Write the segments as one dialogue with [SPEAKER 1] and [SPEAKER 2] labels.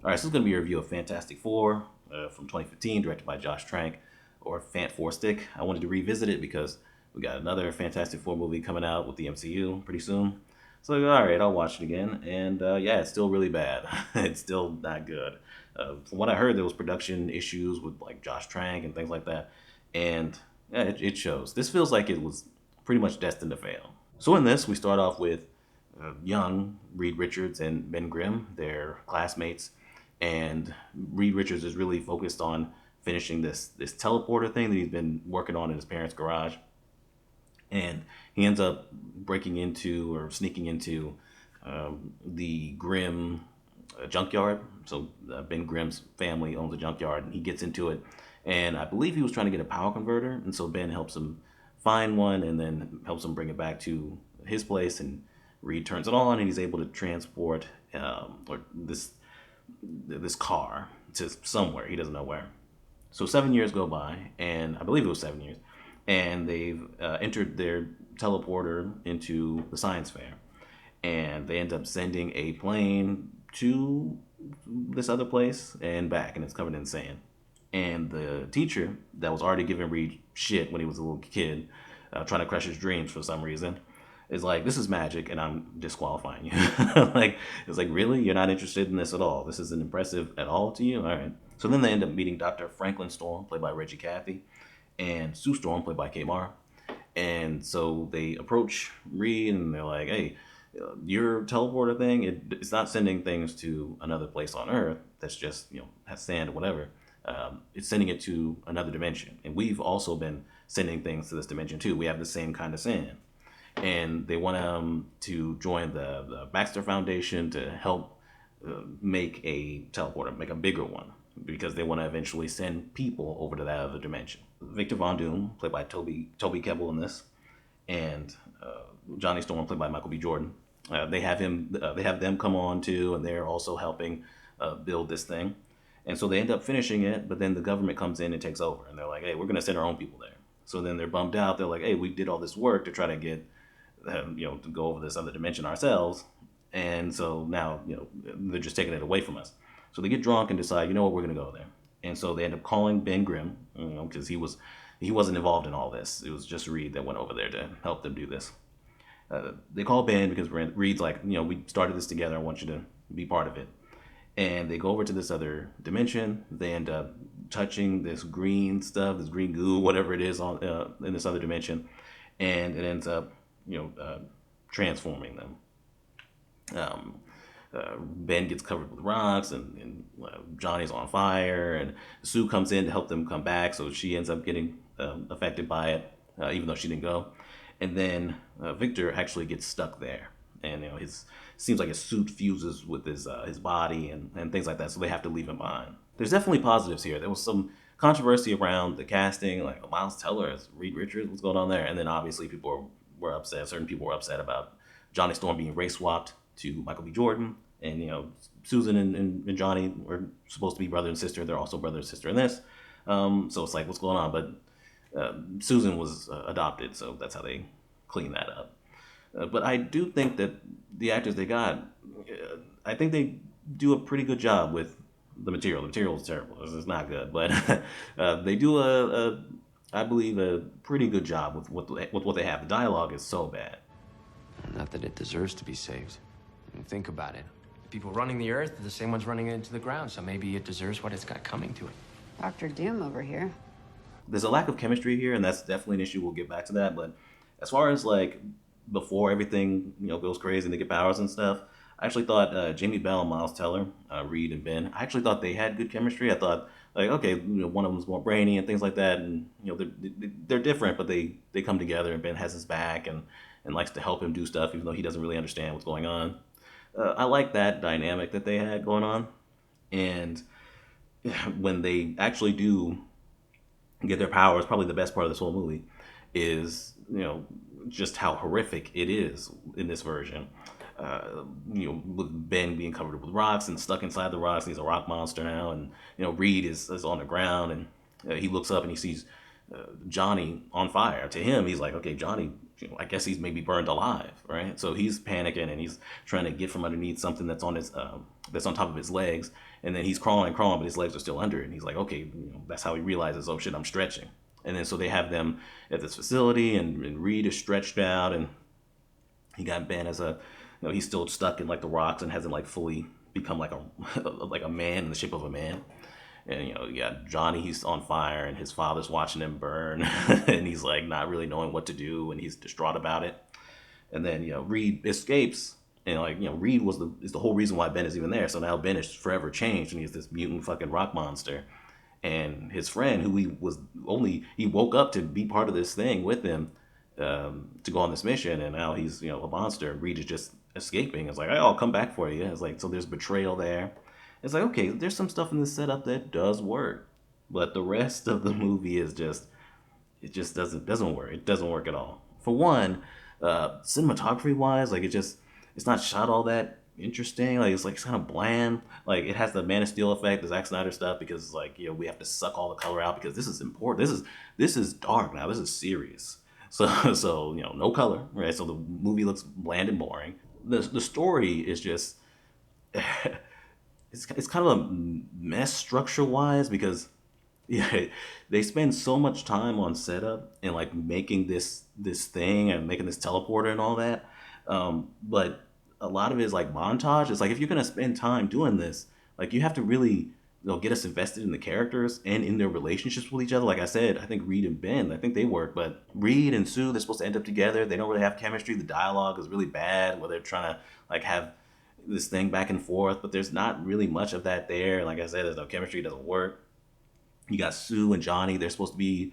[SPEAKER 1] All right, so this is going to be a review of Fantastic Four from 2015, directed by Josh Trank, or Fant Four Stick. I wanted to revisit it because we got another Fantastic Four movie coming out with the MCU pretty soon. So, all right, I'll watch it again. And yeah, it's still really bad. It's still not good. From what I heard, there was production issues with like Josh Trank and things like that. And yeah, it shows. This feels like it was pretty much destined to fail. So in this, we start off with young Reed Richards and Ben Grimm. They're classmates, and Reed Richards is really focused on finishing this teleporter thing that he's been working on in his parents' garage, and he ends up breaking into or sneaking into the Grimm junkyard. So Ben Grimm's family owns a junkyard, and he gets into it. And I believe he was trying to get a power converter, and so Ben helps him find one, and then helps him bring it back to his place. And Reed turns it on, and he's able to transport or this car to somewhere he doesn't know where. So 7 years go by, and I believe it was 7 years, and they've entered their teleporter into the science fair, and they end up sending a plane to this other place and back, and it's covered in sand. And the teacher that was already giving Reed shit when he was a little kid, trying to crush his dreams for some reason, is like, this is magic, and I'm disqualifying you. Like, it's like, really? You're not interested in this at all? This isn't impressive at all to you? All right. So then they end up meeting Dr. Franklin Storm, played by Reggie Cathy, and Sue Storm, played by Kay Mara. And so they approach Reed, and they're like, hey, your teleporter thing, it's not sending things to another place on Earth that's just, has sand or whatever. It's sending it to another dimension. And we've also been sending things to this dimension too. We have the same kind of sand. And they want to join the Baxter Foundation to help make a teleporter, make a bigger one, because they want to eventually send people over to that other dimension. Victor Von Doom, played by Toby Kebbell in this, and Johnny Storm, played by Michael B. Jordan. They have them come on too, and they're also helping build this thing. And so they end up finishing it, but then the government comes in and takes over, and they're like, hey, we're going to send our own people there. So then they're bummed out. They're like, hey, we did all this work to try to get to go over this other dimension ourselves, and so now they're just taking it away from us. So they get drunk and decide, you know what, we're gonna go there. And so they end up calling Ben Grimm, because he wasn't involved in all this. It was just Reed that went over there to help them do this. They call Ben because Reed's like, we started this together. I want you to be part of it. And they go over to this other dimension. They end up touching this green stuff, this green goo, whatever it is on in this other dimension, and it ends up transforming them. Ben gets covered with rocks, and Johnny's on fire, and Sue comes in to help them come back, so she ends up getting affected by it, even though she didn't go. And then Victor actually gets stuck there, and his seems like his suit fuses with his body and things like that, so they have to leave him behind. There's definitely positives here. There was some controversy around the casting, like Miles Teller as Reed Richards, what's going on there, and then obviously people were upset. Certain people were upset about Johnny Storm being race swapped to Michael B. Jordan, and Susan and Johnny were supposed to be brother and sister. They're also brother and sister in this. So it's like, what's going on? But Susan was adopted, so that's how they cleaned that up. But I do think that the actors they got, I think they do a pretty good job with the material. The material is terrible. It's not good, but they do I believe, a pretty good job with what they have. The dialogue is so bad.
[SPEAKER 2] Not that it deserves to be saved. I mean, think about it. The people running the Earth are the same ones running it into the ground, so maybe it deserves what it's got coming to it.
[SPEAKER 3] Dr. Doom over here.
[SPEAKER 1] There's a lack of chemistry here, and that's definitely an issue. We'll get back to that. But as far as like before everything goes crazy and they get powers and stuff, I actually thought Jamie Bell and Miles Teller, Reed and Ben, I actually thought they had good chemistry. I thought, like, okay, one of them's more brainy and things like that, and they're different, but they come together, and Ben has his back and likes to help him do stuff, even though he doesn't really understand what's going on. I like that dynamic that they had going on, and when they actually do get their powers, probably the best part of this whole movie is just how horrific it is in this version. With Ben being covered with rocks and stuck inside the rocks. He's a rock monster now, and Reed is on the ground, and he looks up and he sees Johnny on fire. To him, he's like, okay, Johnny, I guess he's maybe burned alive, right? So he's panicking, and he's trying to get from underneath something that's on top of his legs, And then he's crawling, but his legs are still under it. And he's like, okay, that's how he realizes, oh shit, I'm stretching. And then so they have them at this facility, and Reed is stretched out, and he got Ben as a, he's still stuck in like the rocks and hasn't like fully become like a like a man in the shape of a man. And you got Johnny, he's on fire, and his father's watching him burn, and he's like not really knowing what to do, and he's distraught about it. And then Reed escapes, and Reed is the whole reason why Ben is even there. So now Ben is forever changed, and he's this mutant fucking rock monster. And his friend, who he woke up to be part of this thing with him, to go on this mission, and now he's a monster. Reed is just escaping. It's like, oh, I'll come back for you. It's like, so there's betrayal there. It's like, okay, there's some stuff in this setup that does work, but the rest of the movie is just, it just doesn't work. It doesn't work at all. For one, cinematography wise, like it's not shot all that interesting. Like it's kind of bland. Like it has the Man of Steel effect, the Zack Snyder stuff, because we have to suck all the color out because this is important. This is dark now. This is serious. So no color, right? So the movie looks bland and boring. The story is just it's kind of a mess structure wise, because they spend so much time on setup and like making this thing and making this teleporter and all that, but a lot of it is like montage. It's like, if you're gonna spend time doing this, like you have to really get us invested in the characters and in their relationships with each other. Like I said, I think Reed and Ben, I think they work, but Reed and Sue, they're supposed to end up together. They don't really have chemistry. The dialogue is really bad, where they're trying to like have this thing back and forth, but there's not really much of that there. Like I said, there's no chemistry. It doesn't work. You got Sue and Johnny. They're supposed to be,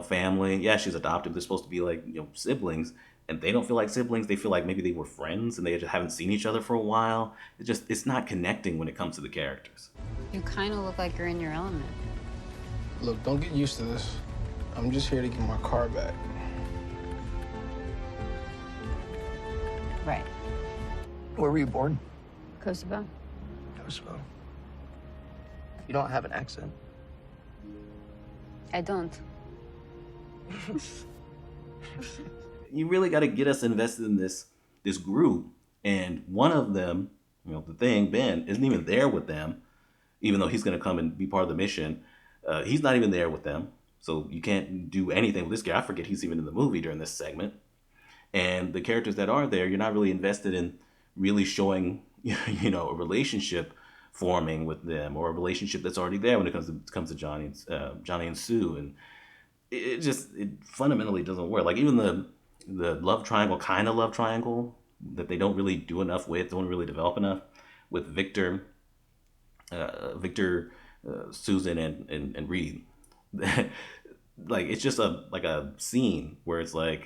[SPEAKER 1] family. Yeah, she's adopted. They're supposed to be like, siblings, and they don't feel like siblings. They feel like maybe they were friends and they just haven't seen each other for a while. It's not connecting when it comes to the characters.
[SPEAKER 3] You kind of look like you're in your element.
[SPEAKER 4] Look, don't get used to this. I'm just here to get my car back.
[SPEAKER 3] Right.
[SPEAKER 5] Where were you born?
[SPEAKER 3] Kosovo?
[SPEAKER 5] Kosovo. You don't have an accent.
[SPEAKER 3] I don't.
[SPEAKER 1] You really got to get us invested in this group, and one of them, the thing, Ben, isn't even there with them, even though he's going to come and be part of the mission. He's not even there with them, so you can't do anything with this guy. I forget he's even in the movie during this segment. And the characters that are there, you're not really invested in really showing, a relationship forming with them, or a relationship that's already there when it comes to Johnny and Sue. And it fundamentally doesn't work. Like even the love triangle, kind of love triangle, that they don't really do enough with, don't really develop enough with Victor, Susan, and Reed. Like it's just a scene where it's like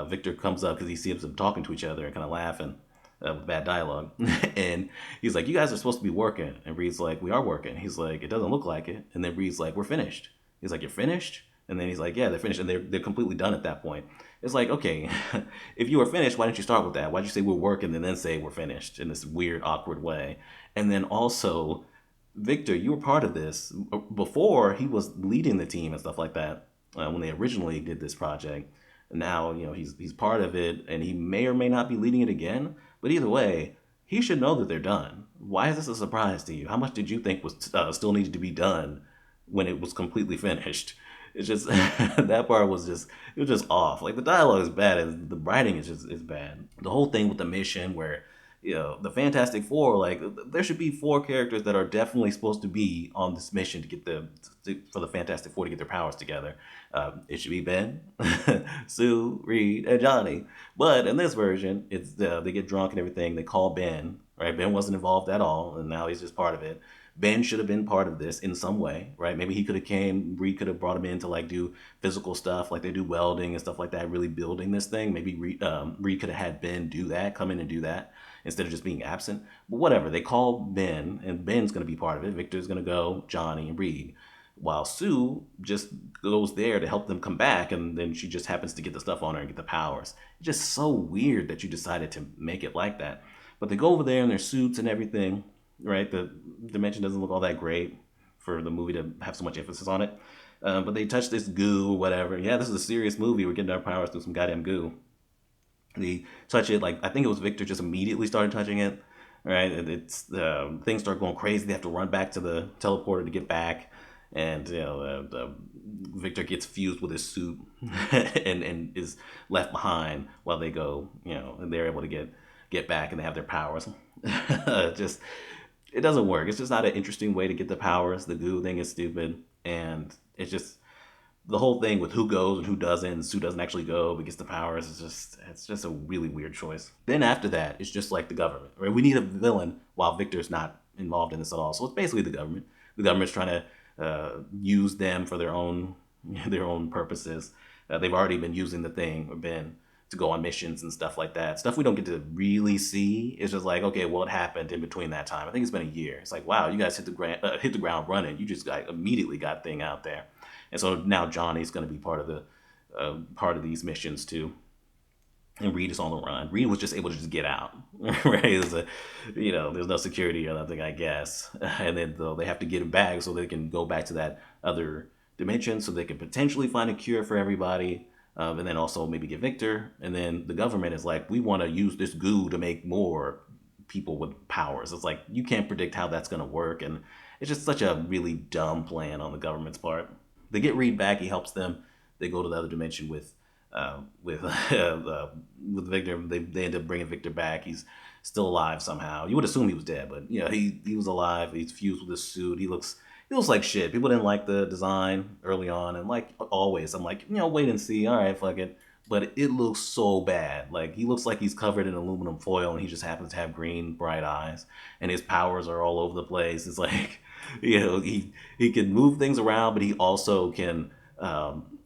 [SPEAKER 1] Victor comes up because he sees them talking to each other and kind of laughing with bad dialogue, and he's like, "You guys are supposed to be working," and Reed's like, "We are working." He's like, "It doesn't look like it," and then Reed's like, "We're finished." He's like, "You're finished?" And then he's like, "Yeah, they're finished," and they're completely done at that point. It's like, okay, if you were finished, why didn't you start with that? Why'd you say we're working and then say we're finished in this weird, awkward way? And then also, Victor, you were part of this before. He was leading the team and stuff like that when they originally did this project. Now, he's part of it, and he may or may not be leading it again. But either way, he should know that they're done. Why is this a surprise to you? How much did you think was still needed to be done when it was completely finished? It's just that part was just off. Like the dialogue is bad, and the writing is bad. The whole thing with the mission where the Fantastic Four, like there should be 4 characters that are definitely supposed to be on this mission to get for the Fantastic Four to get their powers together. It should be Ben, Sue, Reed, and Johnny. But in this version, it's they get drunk and everything. They call Ben. Right, Ben wasn't involved at all, and now he's just part of it. Ben should have been part of this in some way, right? Maybe he could have came, Reed could have brought him in to like do physical stuff, like they do welding and stuff like that, really building this thing. Maybe Reed could have had Ben do that, come in and do that, instead of just being absent. But whatever, they call Ben, and Ben's going to be part of it. Victor's going to go, Johnny and Reed. While Sue just goes there to help them come back, and then she just happens to get the stuff on her and get the powers. It's just so weird that you decided to make it like that. But they go over there in their suits and everything, right? The dimension doesn't look all that great for the movie to have so much emphasis on it. But they touch this goo or whatever. Yeah, this is a serious movie. We're getting our powers through some goddamn goo. They touch it, like, I think it was Victor just immediately started touching it. right? It's things start going crazy. They have to run back to the teleporter to get back, and Victor gets fused with his suit and is left behind while they go. And they're able to get back and they have their powers. Just it doesn't work. It's just not an interesting way to get the powers. The goo thing is stupid, and it's just the whole thing with who goes and who doesn't, and Sue doesn't actually go but gets the powers. It's just a really weird choice. Then after that, it's just like the government, right? We need a villain while Victor's not involved in this at all. So it's basically the government. The government's trying to use them for their own their own purposes. They've already been using the thing or been to go on missions and stuff like that. Stuff we don't get to really see. It's just like, okay, well, it happened in between that time. I think it's been a year. It's like, wow, you guys hit the ground running. You just immediately got thing out there. And so now Johnny's going to be part of these missions too. And Reed is on the run. Reed was just able to just get out, right? There's no security or nothing, I guess. And then they have to get him back so they can go back to that other dimension, so they can potentially find a cure for everybody, and then also maybe get Victor. And then the government is like, we want to use this goo to make more people with powers. It's like you can't predict how that's going to work, and it's just such a really dumb plan on the government's part. They get Reed back. He helps them. They go to the other dimension with Victor. They end up bringing Victor back. He's still alive somehow. You would assume he was dead, but he was alive. He's fused with his suit. He looks like shit. People didn't like the design early on, and like always, I'm like, wait and see. All right, fuck it. But it looks so bad. Like he looks like he's covered in aluminum foil, and he just happens to have green, bright eyes, and his powers are all over the place. It's like, he can move things around, but he also can.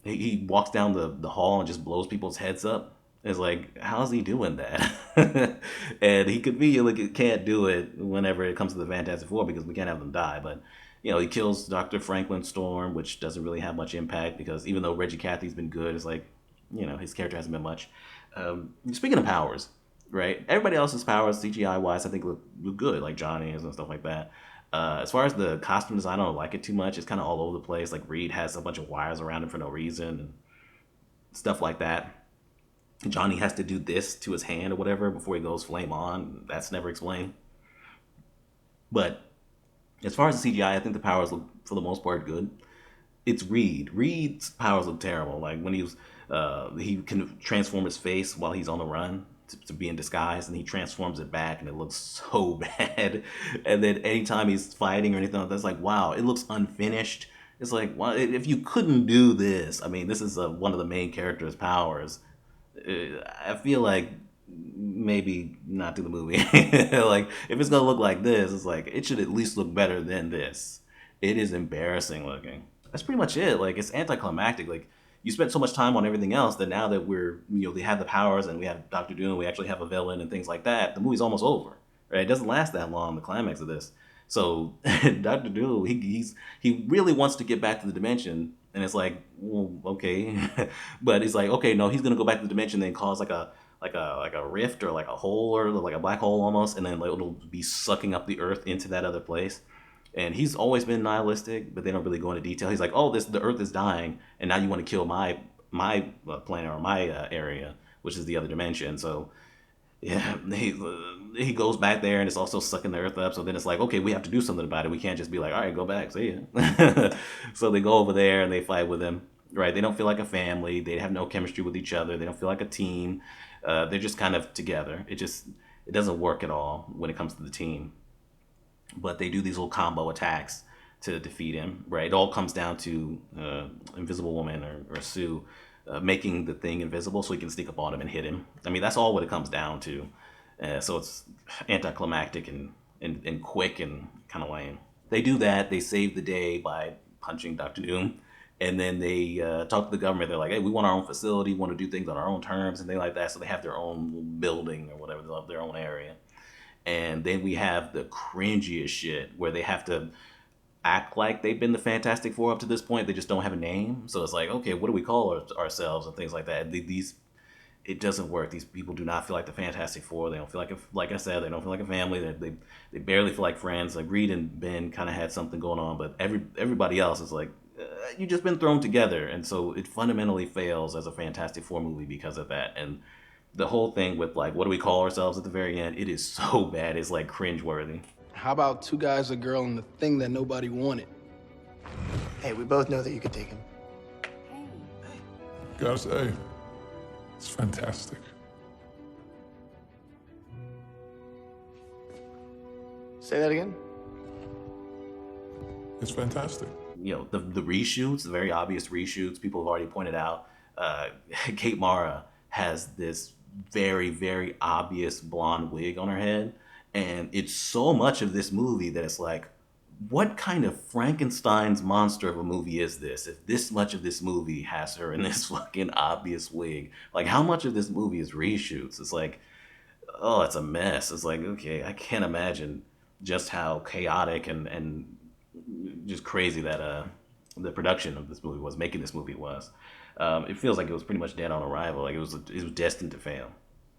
[SPEAKER 1] He walks down the hall and just blows people's heads up. It's like, how's he doing that? And he conveniently can't do it whenever it comes to the Fantastic Four because we can't have them die. But he kills Dr. Franklin Storm, which doesn't really have much impact because even though Reggie Cathy's been good, it's like, his character hasn't been much. Speaking of powers, right? Everybody else's powers, CGI wise, I think look good, like Johnny's and stuff like that. As far as the costume design, I don't like it too much. It's kind of all over the place. Like Reed has a bunch of wires around him for no reason and stuff like that. Johnny has to do this to his hand or whatever before he goes flame on. That's never explained. But as far as the CGI, I think the powers look, for the most part, good. It's Reed. Reed's powers look terrible. Like when he can transform his face while he's on the run to be in disguise, and he transforms it back, and it looks so bad. And then anytime he's fighting or anything like that, it's like, wow, it looks unfinished. It's like, well, if you couldn't do this, I mean, this is one of the main character's powers. I feel like maybe not do the movie. Like, if it's gonna look like this, it's like it should at least look better than this. It is embarrassing looking. That's pretty much it. Like, it's anticlimactic. Like, you spent so much time on everything else that now that they have the powers and we have Doctor Doom, we actually have a villain and things like that, the movie's almost over. Right? It doesn't last that long, the climax of this. So Doctor Doom, he really wants to get back to the dimension, and it's like, well, okay. But he's like, okay, no, he's gonna go back to the dimension and cause like a rift or like a hole or like a black hole almost, and then like, it'll be sucking up the Earth into that other place. And he's always been nihilistic, but they don't really go into detail. He's like, oh, the Earth is dying, and now you want to kill my planet or my area, which is the other dimension. So yeah, he goes back there, and it's also sucking the Earth up. So then it's like, okay, we have to do something about it. We can't just be like, all right, go back, see ya. So they go over there and they fight with him. Right? They don't feel like a family. They have no chemistry with each other. They don't feel like a team. They're just kind of together. It doesn't work at all when it comes to the team. But they do these little combo attacks to defeat him, right? It all comes down to Invisible Woman or Sue making the thing invisible so he can sneak up on him and hit him. I mean, that's all what it comes down to. So it's anticlimactic and quick and kind of lame. They do that. They save the day by punching Dr. Doom. And then they talk to the government. They're like, hey, we want our own facility. We want to do things on our own terms and things like that. So they have their own building or whatever, their own area. And then we have the cringiest shit where they have to act like they've been the Fantastic Four up to this point. They just don't have a name. So it's like, okay, what do we call ourselves and things like that. It doesn't work. These people do not feel like the Fantastic Four. They don't feel like I said, they don't feel like a family. They barely feel like friends. Like Reed and Ben kind of had something going on, but everybody else is like, you just been thrown together. And so it fundamentally fails as a Fantastic Four movie because of that. And The whole thing with like, what do we call ourselves at the very end? It is so bad. It's like cringeworthy.
[SPEAKER 4] How about two guys, a girl, and the thing that nobody wanted?
[SPEAKER 5] Hey, we both know that you could take him.
[SPEAKER 6] Gotta say, it's fantastic.
[SPEAKER 5] Say that again?
[SPEAKER 6] It's fantastic.
[SPEAKER 1] You know, the reshoots, the very obvious reshoots, people have already pointed out. Kate Mara has this very, very obvious blonde wig on her head. And it's so much of this movie that it's like, what kind of Frankenstein's monster of a movie is this? If this much of this movie has her in this fucking obvious wig, like how much of this movie is reshoots? It's like, oh, it's a mess. It's like, okay, I can't imagine just how chaotic and just crazy that the production of this movie was, making this movie was. It feels like it was pretty much dead on arrival. Like it was destined to fail.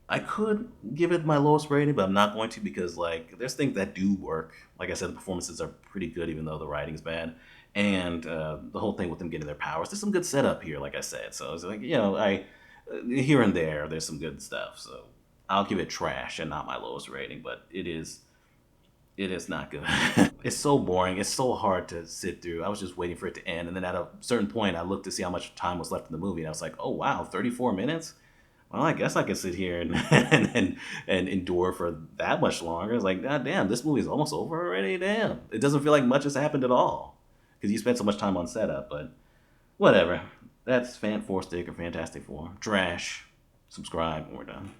[SPEAKER 1] I could give it my lowest rating, but I'm not going to because like there's things that do work. Like I said, the performances are pretty good, even though the writing's bad. And the whole thing with them getting their powers, there's some good setup here, like I said. So it's like, you know, here and there's some good stuff. So I'll give it trash and not my lowest rating, but it is not good. It's so boring. It's so hard to sit through. I was just waiting for it to end. And then at a certain point, I looked to see how much time was left in the movie. And I was like, oh, wow, 34 minutes? Well, I guess I could sit here and endure for that much longer. It's like, God damn, this movie is almost over already? Damn. It doesn't feel like much has happened at all. Because you spent so much time on setup. But whatever. That's Fan 4 Stick or Fantastic Four. Trash. Subscribe. We're done.